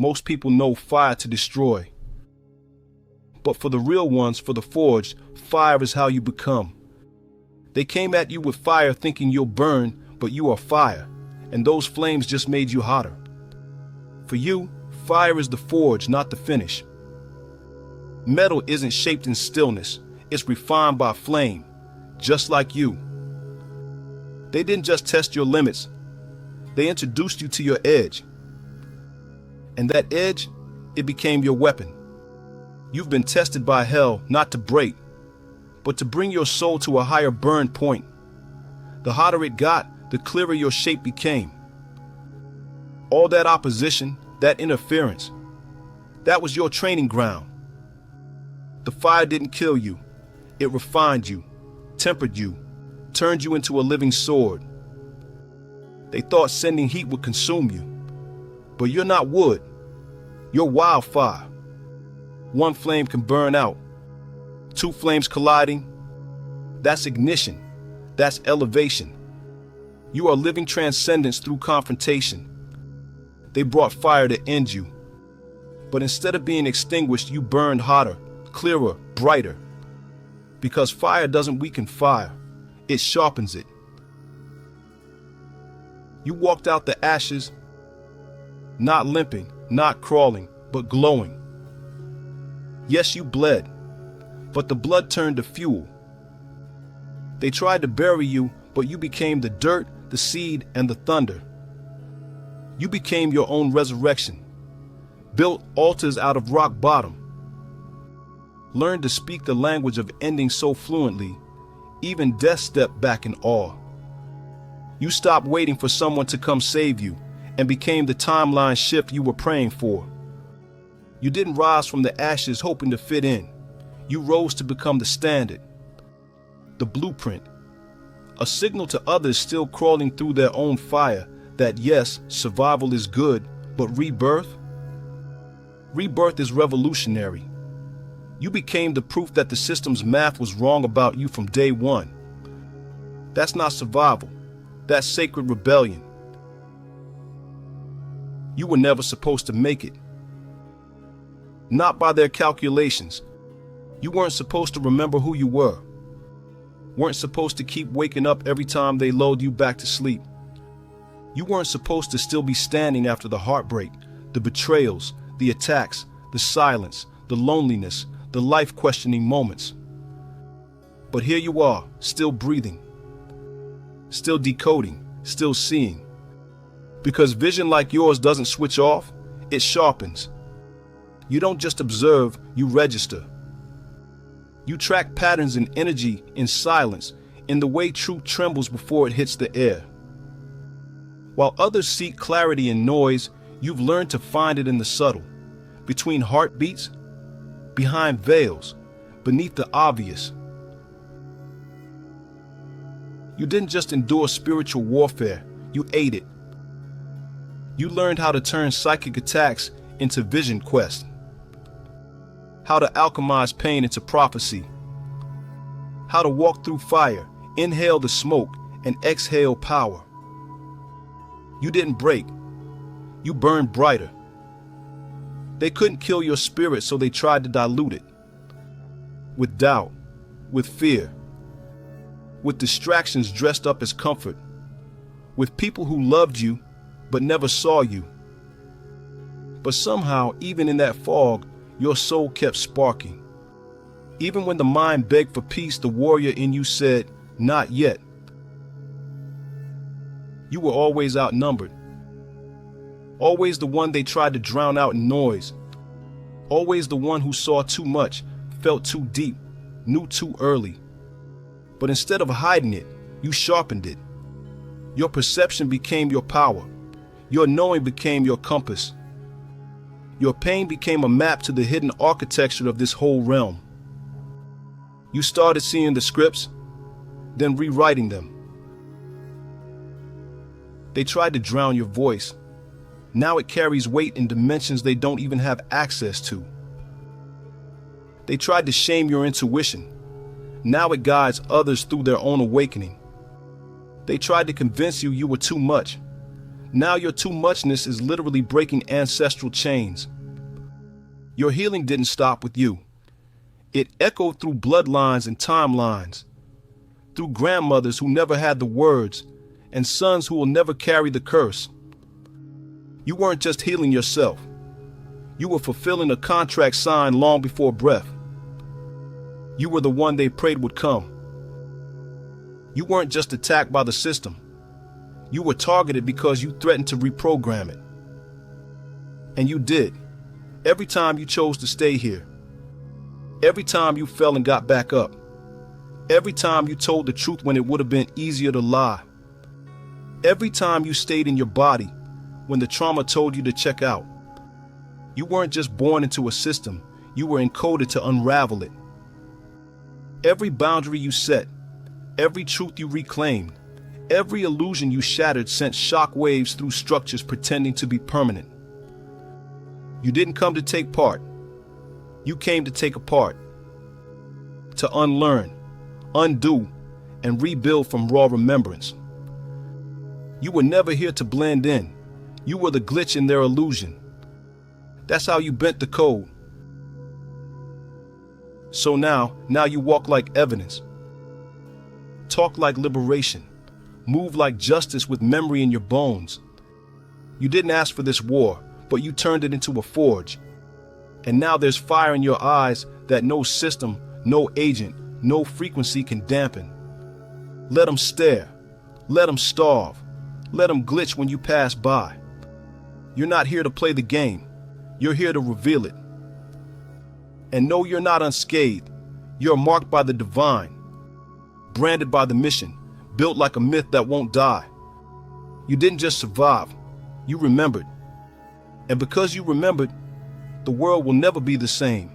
most people know fire to destroy. But for the real ones, for the forged, fire is how you become. They came at you with fire thinking you'll burn, but you are fire, and those flames just made you hotter. For you, fire is the forge, not the finish. Metal isn't shaped in stillness, it's refined by flame, just like you. They didn't just test your limits, they introduced you to your edge. And that edge, it became your weapon. You've been tested by hell not to break, but to bring your soul to a higher burn point. The hotter it got, the clearer your shape became. All that opposition, that interference, that was your training ground. The fire didn't kill you. It refined you, tempered you, turned you into a living sword. They thought sending heat would consume you, but you're not wood. You're wildfire. One flame can burn out. Two flames colliding, that's ignition. That's elevation. You are living transcendence through confrontation. They brought fire to end you. But instead of being extinguished, you burned hotter, clearer, brighter. Because fire doesn't weaken fire, it sharpens it. You walked out the ashes, not limping, not crawling, but glowing. Yes, you bled, but the blood turned to fuel. They tried to bury you, but you became the dirt, the seed, and the thunder. You became your own resurrection, built altars out of rock bottom. Learned to speak the language of ending so fluently, even death stepped back in awe. You stopped waiting for someone to come save you and became the timeline shift you were praying for. You didn't rise from the ashes hoping to fit in. You rose to become the standard, the blueprint, a signal to others still crawling through their own fire that yes, survival is good, but rebirth is revolutionary. You became the proof that the system's math was wrong about you from day one. That's not survival. That's sacred rebellion. You were never supposed to make it. Not by their calculations. You weren't supposed to remember who you were. Weren't supposed to keep waking up every time they lulled you back to sleep. You weren't supposed to still be standing after the heartbreak, the betrayals, the attacks, the silence, the loneliness, the life-questioning moments. But here you are, still breathing, still decoding, still seeing. Because vision like yours doesn't switch off, it sharpens. You don't just observe, you register. You track patterns in energy, in silence, in the way truth trembles before it hits the air. While others seek clarity in noise, you've learned to find it in the subtle, between heartbeats, behind veils, beneath the obvious. You didn't just endure spiritual warfare, you ate it. You learned how to turn psychic attacks into vision quests, how to alchemize pain into prophecy, how to walk through fire, inhale the smoke, and exhale power. You didn't break, you burned brighter. They couldn't kill your spirit, so they tried to dilute it. With doubt, with fear, with distractions dressed up as comfort, with people who loved you but never saw you. But somehow, even in that fog, your soul kept sparking. Even when the mind begged for peace, the warrior in you said, "Not yet." You were always outnumbered. Always the one they tried to drown out in noise. Always the one who saw too much, felt too deep, knew too early. But instead of hiding it, you sharpened it. Your perception became your power. Your knowing became your compass. Your pain became a map to the hidden architecture of this whole realm. You started seeing the scripts, then rewriting them. They tried to drown your voice. Now it carries weight in dimensions they don't even have access to. They tried to shame your intuition. Now it guides others through their own awakening. They tried to convince you were too much, Now your too muchness is literally breaking ancestral chains. Your healing didn't stop with you. It echoed through bloodlines and timelines, through grandmothers who never had the words and sons who will never carry the curse. You weren't just healing yourself. You were fulfilling a contract signed long before breath. You were the one they prayed would come. You weren't just attacked by the system. You were targeted because you threatened to reprogram it. And you did. Every time you chose to stay here. Every time you fell and got back up. Every time you told the truth when it would have been easier to lie. Every time you stayed in your body when the trauma told you to check out. You weren't just born into a system, you were encoded to unravel it. Every boundary you set, every truth you reclaimed, every illusion you shattered sent shock waves through structures pretending to be permanent. You didn't come to take part. You came to take apart. To unlearn, undo, and rebuild from raw remembrance. You were never here to blend in. You were the glitch in their illusion. That's how you bent the code. So now you walk like evidence. Talk like liberation. Move like justice with memory in your bones. You didn't ask for this war, but you turned it into a forge. And now there's fire in your eyes that no system, no agent, no frequency can dampen. Let them stare. Let them starve. Let them glitch when you pass by. You're not here to play the game. You're here to reveal it. And no, you're not unscathed. You're marked by the divine, branded by the mission, built like a myth that won't die. You didn't just survive, you remembered. And because you remembered, the world will never be the same.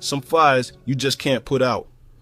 Some fires you just can't put out.